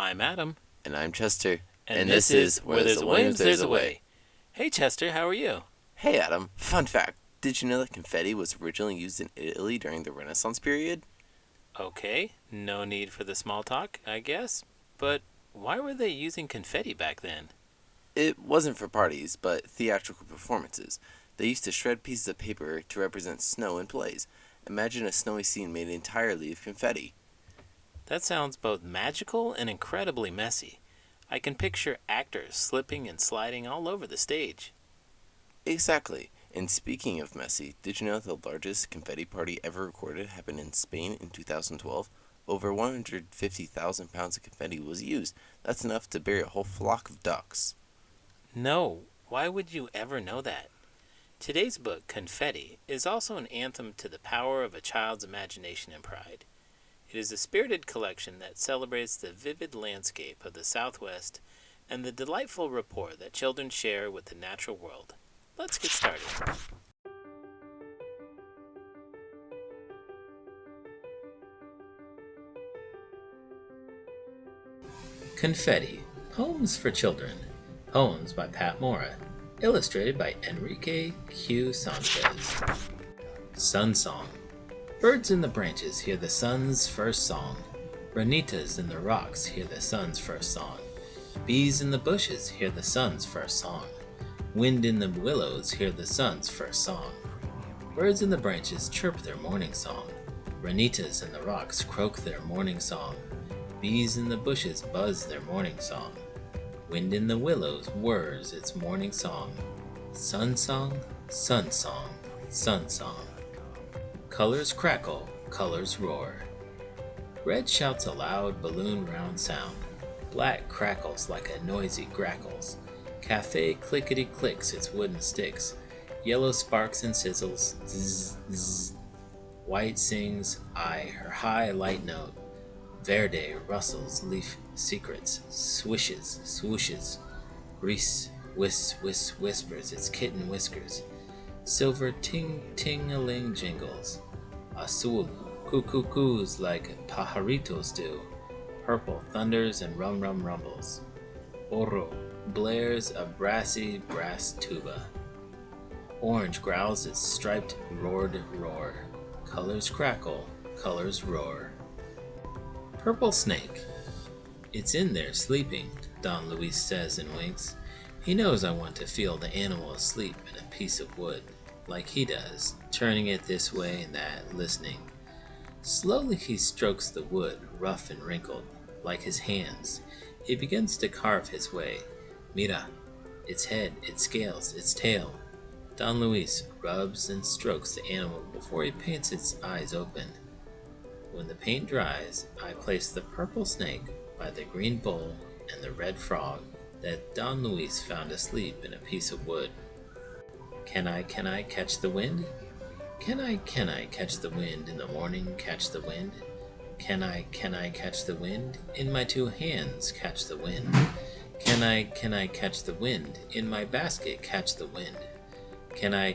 I'm Adam. And I'm Chester. And this is Where There's a Williams, There's a Way. Hey, Chester, how are you? Hey, Adam. Fun fact. Did you know that confetti was originally used in Italy during the Renaissance period? Okay, no need for the small talk, I guess. But why were they using confetti back then? It wasn't for parties, but theatrical performances. They used to shred pieces of paper to represent snow in plays. Imagine a snowy scene made entirely of confetti. That sounds both magical and incredibly messy. I can picture actors slipping and sliding all over the stage. Exactly. And speaking of messy, did you know the largest confetti party ever recorded happened in Spain in 2012? Over 150,000 pounds of confetti was used. That's enough to bury a whole flock of ducks. No, why would you ever know that? Today's book, Confetti, is also an anthem to the power of a child's imagination and pride. It is a spirited collection that celebrates the vivid landscape of the Southwest and the delightful rapport that children share with the natural world. Let's get started. Confetti, Poems for Children. Poems by Pat Mora. Illustrated by Enrique O. Sanchez. Sun Song. Birds in the branches hear the sun's first song. Ranitas in the rocks hear the sun's first song. Bees in the bushes hear the sun's first song. Wind in the willows hear the sun's first song. Birds in the branches chirp their morning song. Ranitas in the rocks croak their morning song. Bees in the bushes buzz their morning song. Wind in the willows whirs its morning song. Sun song, sun song, sun song. Colors crackle, colors roar. Red shouts a loud balloon round sound. Black crackles like a noisy grackles. Cafe clickety clicks its wooden sticks. Yellow sparks and sizzles, zzz, zzz. White sings, I, her high light note. Verde rustles leaf secrets, swishes, swooshes. Grease, whispers its kitten whiskers. Silver ting-ting-a-ling jingles. Azul coo-coo-coos like pajaritos do. Purple thunders and rum-rum rumbles. Oro blares a brassy brass tuba. Orange growls its striped roared roar. Colors crackle, colors roar. Purple snake. It's in there sleeping, Don Luis says and winks. He knows I want to feel the animal asleep in a piece of wood, like he does, turning it this way and that, listening. Slowly he strokes the wood, rough and wrinkled, like his hands. He begins to carve his way. Mira, its head, its scales, its tail. Don Luis rubs and strokes the animal before he paints its eyes open. When the paint dries, I place the purple snake by the green bull and the red frog that Don Luis found asleep in a piece of wood. Can I catch the wind? Can I catch the wind in the morning, catch the wind? Can I catch the wind? In my two hands, catch the wind. Can I catch the wind? In my basket, catch the wind. Can I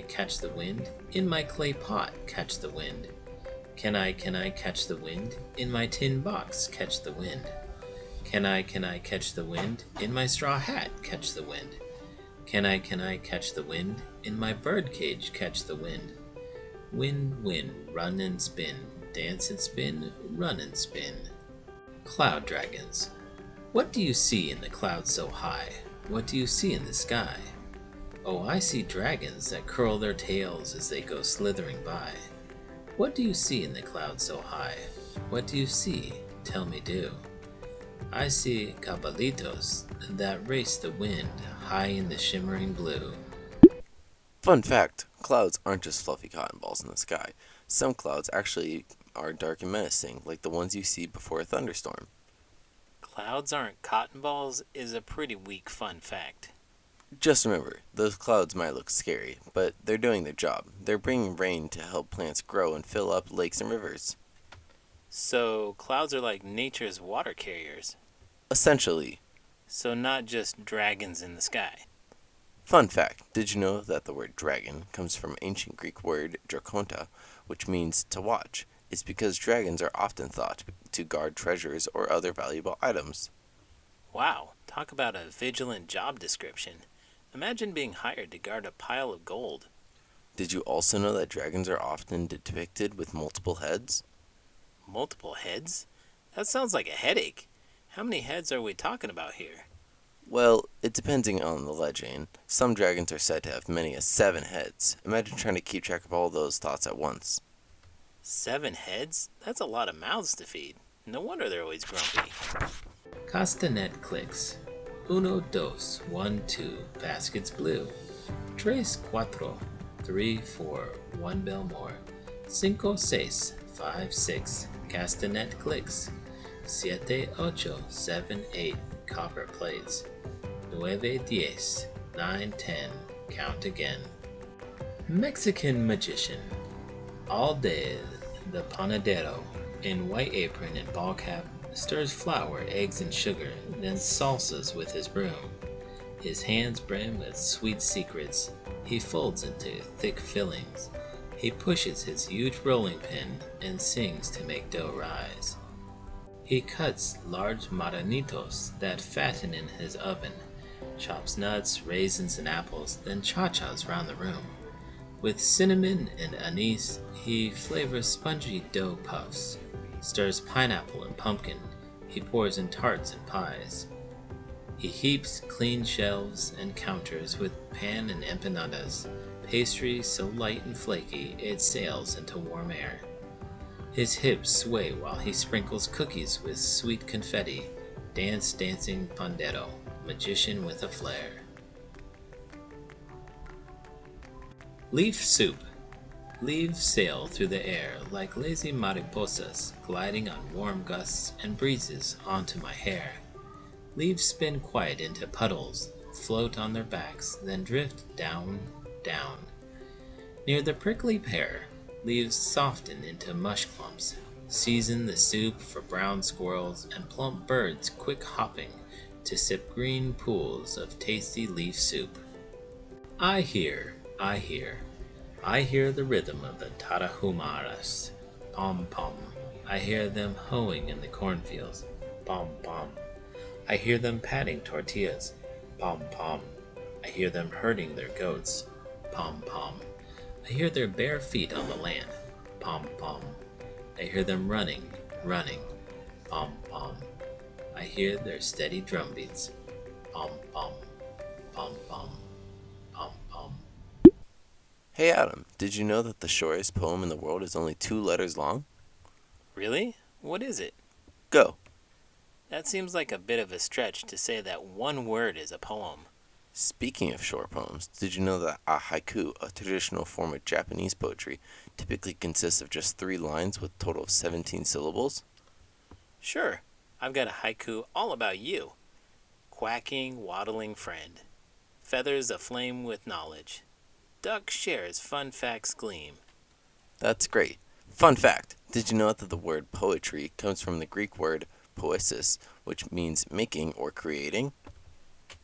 catch the wind? In my clay pot, catch the wind. Can I catch the wind? In my tin box, catch the wind. Can I catch the wind? In my straw hat, catch the wind. Can I catch the wind? In my bird cage, catch the wind. Wind, wind, run and spin, dance and spin, run and spin. Cloud dragons. What do you see in the clouds so high? What do you see in the sky? Oh, I see dragons that curl their tails as they go slithering by. What do you see in the clouds so high? What do you see? Tell me do. I see cabalitos that race the wind high in the shimmering blue. Fun fact, clouds aren't just fluffy cotton balls in the sky. Some clouds actually are dark and menacing, like the ones you see before a thunderstorm. Clouds aren't cotton balls is a pretty weak fun fact. Just remember, those clouds might look scary, but they're doing their job. They're bringing rain to help plants grow and fill up lakes and rivers. So, clouds are like nature's water carriers. Essentially. So not just dragons in the sky. Fun fact, did you know that the word dragon comes from ancient Greek word drakonta, which means to watch? is because dragons are often thought to guard treasures or other valuable items. Wow, talk about a vigilant job description. Imagine being hired to guard a pile of gold. Did you also know that dragons are often depicted with multiple heads? Multiple heads? That sounds like a headache. How many heads are we talking about here? Well, it depending on the legend. Some dragons are said to have many as 7 heads. Imagine trying to keep track of all those thoughts at once. 7 heads? That's a lot of mouths to feed. No wonder they're always grumpy. Castanet Clicks. Uno, dos, 1, 2, baskets blue. Tres, cuatro, 3, 4, 1 bell more. Cinco, seis, 5, 6, Castanet Clicks. Siete, ocho, 7, 8, copper plates. Nueve, diez, 9, 10, count again. Mexican magician. All day, the panadero, in white apron and ball cap, stirs flour, eggs, and sugar, then salsas with his broom. His hands brim with sweet secrets. He folds into thick fillings. He pushes his huge rolling pin and sings to make dough rise. He cuts large maranitos that fatten in his oven, chops nuts, raisins, and apples, then cha-chas round the room. With cinnamon and anise, he flavors spongy dough puffs, stirs pineapple and pumpkin. He pours in tarts and pies. He heaps clean shelves and counters with pan and empanadas, pastry so light and flaky it sails into warm air. His hips sway while he sprinkles cookies with sweet confetti, dancing pandero, magician with a flair. Leaf soup. Leaves sail through the air like lazy mariposas, gliding on warm gusts and breezes onto my hair. Leaves spin quiet into puddles, float on their backs, then drift down, down. Near the prickly pear, leaves soften into mush clumps, season the soup for brown squirrels and plump birds quick hopping to sip green pools of tasty leaf soup. I hear the rhythm of the tarahumaras, pom-pom. I hear them hoeing in the cornfields, pom-pom. I hear them patting tortillas, pom-pom. I hear them herding their goats, pom-pom. I hear their bare feet on the land, pom-pom. I hear them running, pom-pom. I hear their steady drumbeats, pom-pom, pom-pom, pom-pom. Hey Adam, did you know that the shortest poem in the world is only 2 letters long? Really? What is it? Go! That seems like a bit of a stretch to say that one word is a poem. Speaking of short poems, did you know that a haiku, a traditional form of Japanese poetry, typically consists of just 3 lines with a total of 17 syllables? Sure, I've got a haiku all about you. Quacking, waddling friend. Feathers aflame with knowledge. Duck shares fun facts gleam. That's great. Fun fact, did you know that the word poetry comes from the Greek word poesis, which means making or creating?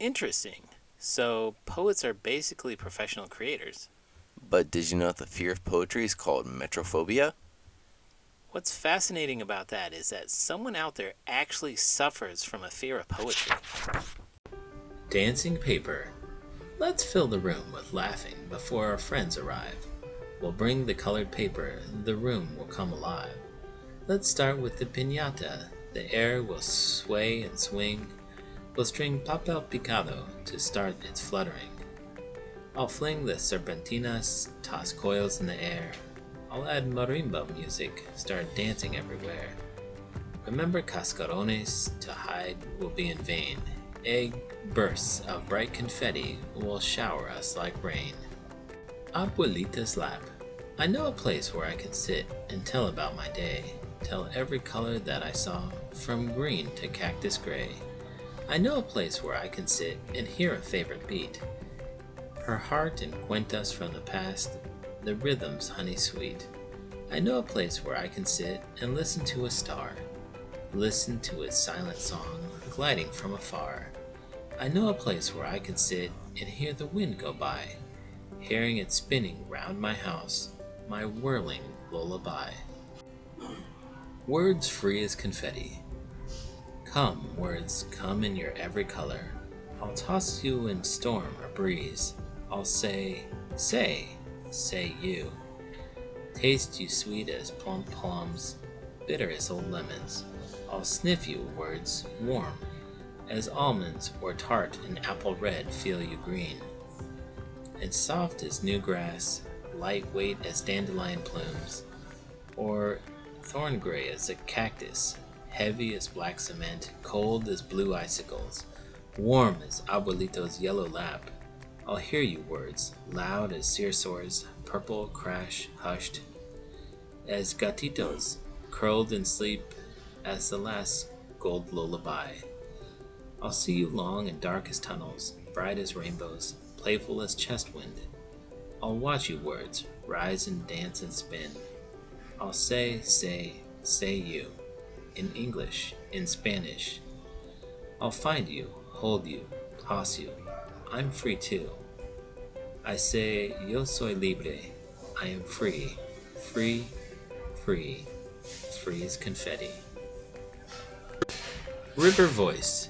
Interesting. So, poets are basically professional creators. But did you know that the fear of poetry is called metrophobia? What's fascinating about that is that someone out there actually suffers from a fear of poetry. Dancing paper. Let's fill the room with laughing before our friends arrive. We'll bring the colored paper, the room will come alive. Let's start with the piñata. The air will sway and swing. We'll string papel picado to start its fluttering. I'll fling the serpentinas, toss coils in the air. I'll add marimba music, start dancing everywhere. Remember cascarones, to hide will be in vain. Egg bursts of bright confetti will shower us like rain. Abuelita's lap. I know a place where I can sit and tell about my day. Tell every color that I saw, from green to cactus gray. I know a place where I can sit and hear a favorite beat. Her heart and cuentas from the past, the rhythms honey sweet. I know a place where I can sit and listen to a star. Listen to its silent song, gliding from afar. I know a place where I can sit and hear the wind go by, hearing it spinning round my house, my whirling lullaby. Words free as confetti. Come, words, come in your every color. I'll toss you in storm or breeze. I'll say you. Taste you sweet as plump plums, bitter as old lemons. I'll sniff you, words, warm as almonds, or tart and apple red feel you green. And soft as new grass, lightweight as dandelion plumes, or thorn gray as a cactus, heavy as black cement, cold as blue icicles, warm as Abuelita's yellow lap. I'll hear you, words, loud as cercors, purple, crash, hushed, as gatitos, curled in sleep as the last gold lullaby. I'll see you long and dark as tunnels, bright as rainbows, playful as chest wind. I'll watch you, words, rise and dance and spin. I'll say you, in English, in Spanish. I'll find you, hold you, toss you. I'm free too. I say, yo soy libre. I am free, free, free, free as confetti. River voice.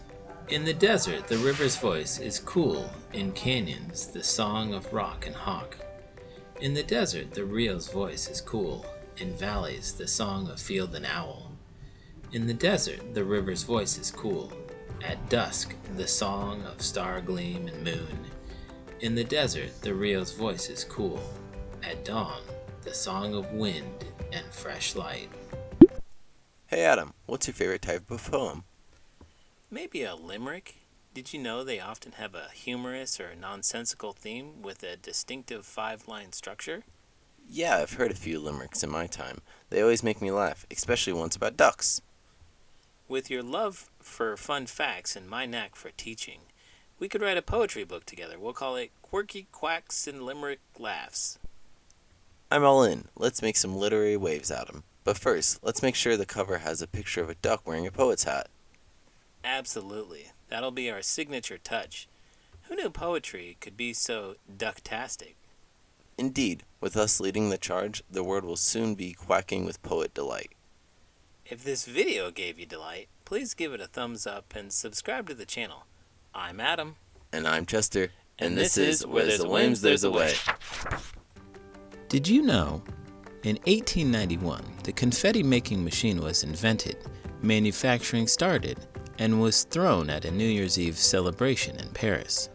In the desert, the river's voice is cool. In canyons, the song of rock and hawk. In the desert, the rio's voice is cool. In valleys, the song of field and owl. In the desert, the river's voice is cool. At dusk, the song of star gleam and moon. In the desert, the rio's voice is cool. At dawn, the song of wind and fresh light. Hey Adam, what's your favorite type of poem? Maybe a limerick? Did you know they often have a humorous or nonsensical theme with a distinctive 5-line structure? Yeah, I've heard a few limericks in my time. They always make me laugh, especially ones about ducks. With your love for fun facts and my knack for teaching, we could write a poetry book together. We'll call it Quirky Quacks and Limerick Laughs. I'm all in. Let's make some literary waves, Adam. But first, let's make sure the cover has a picture of a duck wearing a poet's hat. Absolutely. That'll be our signature touch. Who knew poetry could be so ducktastic? Indeed, with us leading the charge, the world will soon be quacking with poet delight. If this video gave you delight, please give it a thumbs up and subscribe to the channel. I'm Adam. And I'm Chester. And this is Where There's a Whims, There's a Way. Did you know? In 1891, the confetti making machine was invented, manufacturing started, and was thrown at a New Year's Eve celebration in Paris.